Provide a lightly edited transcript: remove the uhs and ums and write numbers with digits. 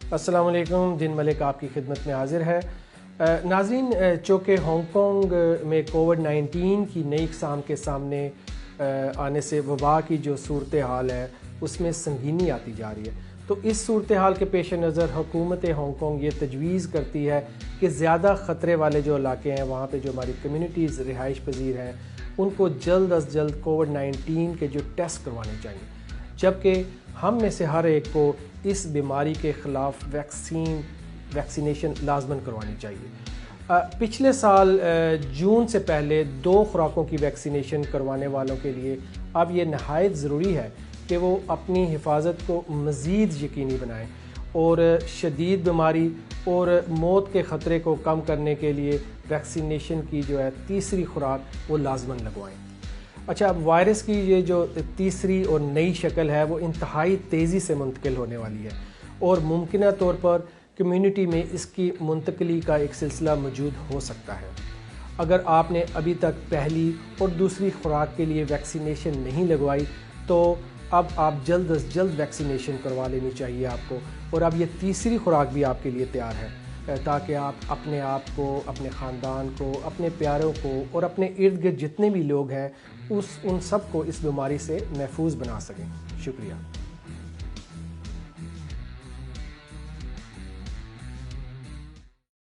अस्सलाम वालेकुम। दिन मलिक आपकी खिदमत में हाजिर है। नाज़रीन, चूँकि हांगकॉन्ग में कोविड-19 की नई इक़साम के सामने आने से वबा की जो सूरत हाल है उसमें संगीनी आती जा रही है, तो इस सूरत हाल के पेश नज़र हुकूमत हांगकॉन्ग ये तजवीज़ करती है कि ज़्यादा ख़तरे वाले जो इलाके हैं वहाँ पे जो हमारी कम्यूनिटीज़ रिहाइश पजीर हैं उनको जल्द अज जल्द कोविड-19 के जो टेस्ट करवाने चाहिए, जबकि हम में से हर एक को इस बीमारी के ख़िलाफ़ वैक्सीनेशन लाजमन करवानी चाहिए। पिछले साल जून से पहले 2 खुराकों की वैक्सीनेशन करवाने वालों के लिए अब ये नहायत ज़रूरी है कि वो अपनी हिफाजत को मज़ीद यकीनी बनाएं और शदीद बीमारी और मौत के ख़तरे को कम करने के लिए वैक्सीनेशन की जो है तीसरी खुराक वो लाजमन लगवाएं। अच्छा, अब वायरस की ये जो तीसरी और नई शक्ल है वो इंतहाई तेज़ी से मुंतकिल होने वाली है और मुमकिन तौर पर कम्युनिटी में इसकी मुंतकली का एक सिलसिला मौजूद हो सकता है। अगर आपने अभी तक पहली और दूसरी खुराक के लिए वैक्सीनेशन नहीं लगवाई तो अब आप जल्द अज जल्द वैक्सीनेशन करवा लेनी चाहिए आपको, और अब ये तीसरी खुराक भी आपके लिए तैयार है ताकि आप अपने आप को, अपने ख़ानदान को, अपने प्यारों को और अपने इर्द गिर्द जितने भी लोग हैं उन सब को इस बीमारी से महफूज बना सकें। शुक्रिया।